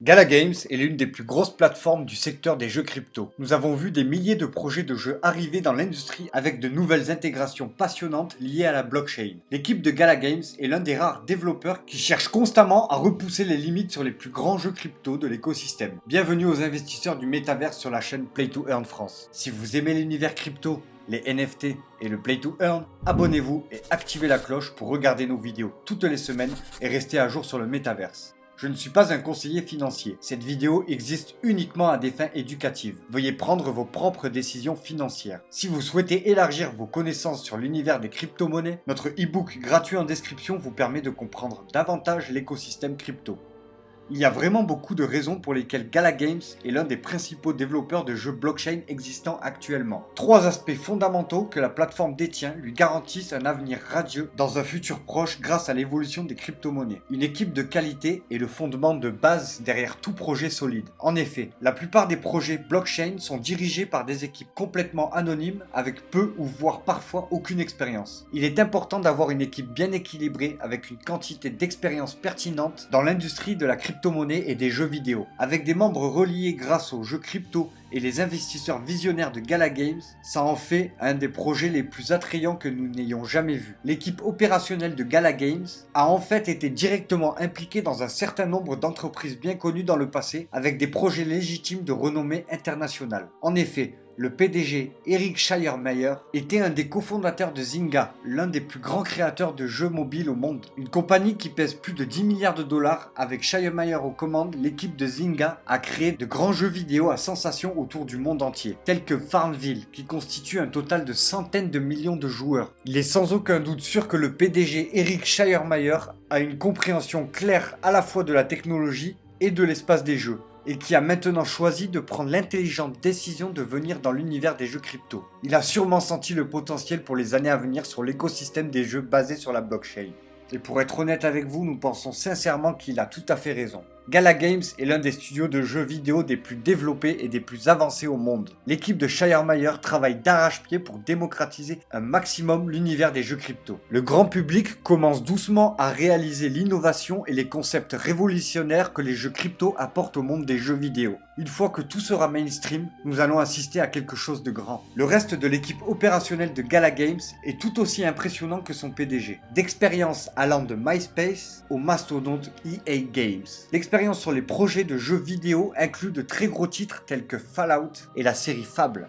Gala Games est l'une des plus grosses plateformes du secteur des jeux crypto. Nous avons vu des milliers de projets de jeux arriver dans l'industrie avec de nouvelles intégrations passionnantes liées à la blockchain. L'équipe de Gala Games est l'un des rares développeurs qui cherchent constamment à repousser les limites sur les plus grands jeux crypto de l'écosystème. Bienvenue aux investisseurs du métaverse sur la chaîne Play to Earn France. Si vous aimez l'univers crypto, les NFT et le Play to Earn, abonnez-vous et activez la cloche pour regarder nos vidéos toutes les semaines et rester à jour sur le métaverse. Je ne suis pas un conseiller financier. Cette vidéo existe uniquement à des fins éducatives. Veuillez prendre vos propres décisions financières. Si vous souhaitez élargir vos connaissances sur l'univers des crypto-monnaies, notre e-book gratuit en description vous permet de comprendre davantage l'écosystème crypto. Il y a vraiment beaucoup de raisons pour lesquelles Gala Games est l'un des principaux développeurs de jeux blockchain existants actuellement. Trois aspects fondamentaux que la plateforme détient lui garantissent un avenir radieux dans un futur proche grâce à l'évolution des crypto-monnaies. Une équipe de qualité est le fondement de base derrière tout projet solide. En effet, la plupart des projets blockchain sont dirigés par des équipes complètement anonymes avec peu ou voire parfois aucune expérience. Il est important d'avoir une équipe bien équilibrée avec une quantité d'expérience pertinente dans l'industrie de la crypto-monnaie et des jeux vidéo. Avec des membres reliés grâce aux jeux crypto et les investisseurs visionnaires de Gala Games, ça en fait un des projets les plus attrayants que nous n'ayons jamais vus. L'équipe opérationnelle de Gala Games a en fait été directement impliquée dans un certain nombre d'entreprises bien connues dans le passé avec des projets légitimes de renommée internationale. En effet, le PDG Eric Schleiermacher était un des cofondateurs de Zynga, l'un des plus grands créateurs de jeux mobiles au monde. Une compagnie qui pèse plus de 10 milliards de dollars. Avec Schleiermacher aux commandes, l'équipe de Zynga a créé de grands jeux vidéo à sensation autour du monde entier, tels que Farmville, qui constitue un total de centaines de millions de joueurs. Il est sans aucun doute sûr que le PDG Eric Schleiermacher a une compréhension claire à la fois de la technologie et de l'espace des jeux, et qui a maintenant choisi de prendre l'intelligente décision de venir dans l'univers des jeux crypto. Il a sûrement senti le potentiel pour les années à venir sur l'écosystème des jeux basés sur la blockchain. Et pour être honnête avec vous, nous pensons sincèrement qu'il a tout à fait raison. Gala Games est l'un des studios de jeux vidéo des plus développés et des plus avancés au monde. L'équipe de Schleiermacher travaille d'arrache-pied pour démocratiser un maximum l'univers des jeux crypto. Le grand public commence doucement à réaliser l'innovation et les concepts révolutionnaires que les jeux crypto apportent au monde des jeux vidéo. Une fois que tout sera mainstream, nous allons assister à quelque chose de grand. Le reste de l'équipe opérationnelle de Gala Games est tout aussi impressionnant que son PDG. D'expérience allant de MySpace au mastodonte EA Games. L'expérience sur les projets de jeux vidéo inclut de très gros titres tels que Fallout et la série Fable.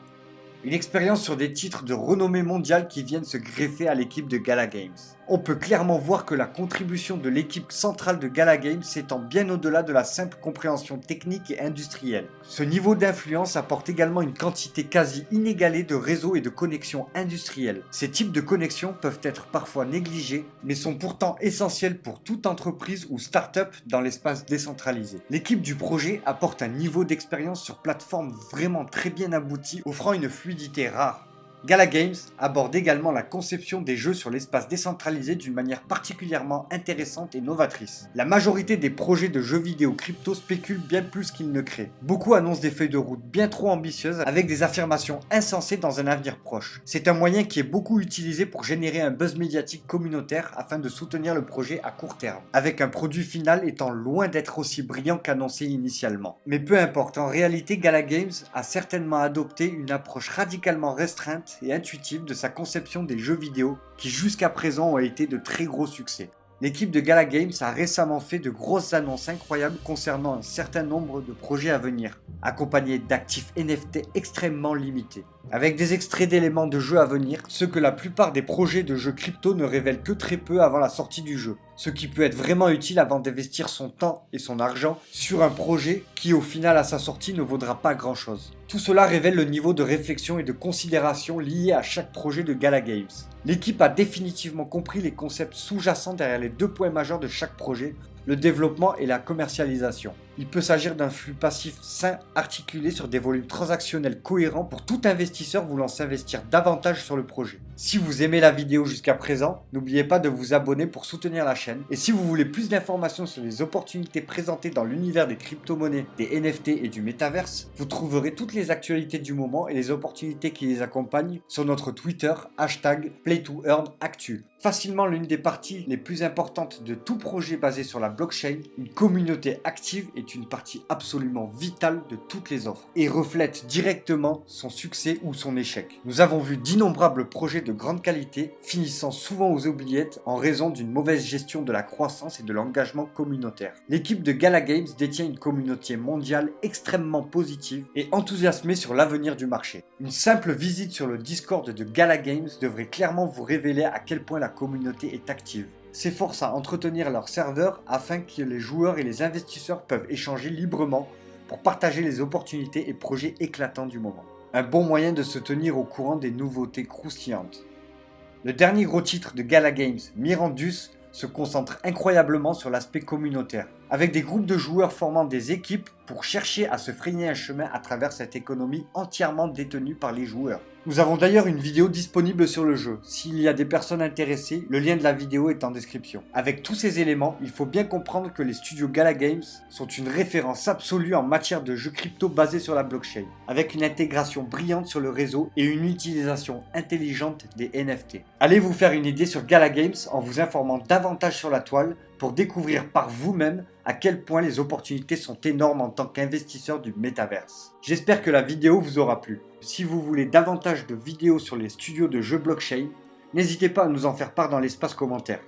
Une expérience sur des titres de renommée mondiale qui viennent se greffer à l'équipe de Gala Games. On peut clairement voir que la contribution de l'équipe centrale de Gala Games s'étend bien au-delà de la simple compréhension technique et industrielle. Ce niveau d'influence apporte également une quantité quasi inégalée de réseaux et de connexions industrielles. Ces types de connexions peuvent être parfois négligés, mais sont pourtant essentiels pour toute entreprise ou start-up dans l'espace décentralisé. L'équipe du projet apporte un niveau d'expérience sur plateforme vraiment très bien abouti, offrant une fluidité rare. Gala Games aborde également la conception des jeux sur l'espace décentralisé d'une manière particulièrement intéressante et novatrice. La majorité des projets de jeux vidéo crypto spéculent bien plus qu'ils ne créent. Beaucoup annoncent des feuilles de route bien trop ambitieuses avec des affirmations insensées dans un avenir proche. C'est un moyen qui est beaucoup utilisé pour générer un buzz médiatique communautaire afin de soutenir le projet à court terme, avec un produit final étant loin d'être aussi brillant qu'annoncé initialement. Mais peu importe, en réalité Gala Games a certainement adopté une approche radicalement restreinte et intuitive de sa conception des jeux vidéo qui jusqu'à présent ont été de très gros succès. L'équipe de Gala Games a récemment fait de grosses annonces incroyables concernant un certain nombre de projets à venir, accompagnés d'actifs NFT extrêmement limités. Avec des extraits d'éléments de jeu à venir, ce que la plupart des projets de jeux crypto ne révèlent que très peu avant la sortie du jeu. Ce qui peut être vraiment utile avant d'investir son temps et son argent sur un projet qui au final à sa sortie ne vaudra pas grand chose. Tout cela révèle le niveau de réflexion et de considération lié à chaque projet de Gala Games. L'équipe a définitivement compris les concepts sous-jacents derrière les deux points majeurs de chaque projet, le développement et la commercialisation. Il peut s'agir d'un flux passif sain articulé sur des volumes transactionnels cohérents pour tout investisseur voulant s'investir davantage sur le projet. Si vous aimez la vidéo jusqu'à présent, n'oubliez pas de vous abonner pour soutenir la chaîne. Et si vous voulez plus d'informations sur les opportunités présentées dans l'univers des crypto-monnaies, des NFT et du métaverse, vous trouverez toutes les actualités du moment et les opportunités qui les accompagnent sur notre Twitter, #PlayToEarnActu. Facilement l'une des parties les plus importantes de tout projet basé sur la blockchain, une communauté active et est une partie absolument vitale de toutes les offres et reflète directement son succès ou son échec. Nous avons vu d'innombrables projets de grande qualité finissant souvent aux oubliettes en raison d'une mauvaise gestion de la croissance et de l'engagement communautaire. L'équipe de Gala Games détient une communauté mondiale extrêmement positive et enthousiasmée sur l'avenir du marché. Une simple visite sur le Discord de Gala Games devrait clairement vous révéler à quel point la communauté est active. S'efforce à entretenir leur serveur afin que les joueurs et les investisseurs peuvent échanger librement pour partager les opportunités et projets éclatants du moment. Un bon moyen de se tenir au courant des nouveautés croustillantes. Le dernier gros titre de Gala Games, Mirandus, se concentre incroyablement sur l'aspect communautaire, avec des groupes de joueurs formant des équipes pour chercher à se frayer un chemin à travers cette économie entièrement détenue par les joueurs. Nous avons d'ailleurs une vidéo disponible sur le jeu. S'il y a des personnes intéressées, le lien de la vidéo est en description. Avec tous ces éléments, il faut bien comprendre que les studios Gala Games sont une référence absolue en matière de jeux crypto basés sur la blockchain, avec une intégration brillante sur le réseau et une utilisation intelligente des NFT. Allez vous faire une idée sur Gala Games en vous informant davantage sur la toile pour découvrir par vous-même à quel point les opportunités sont énormes en tant qu'investisseur du métaverse. J'espère que la vidéo vous aura plu. Si vous voulez davantage de vidéos sur les studios de jeux blockchain, n'hésitez pas à nous en faire part dans l'espace commentaire.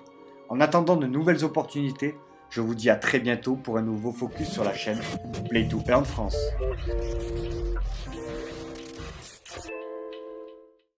En attendant de nouvelles opportunités, je vous dis à très bientôt pour un nouveau focus sur la chaîne Play to Earn France.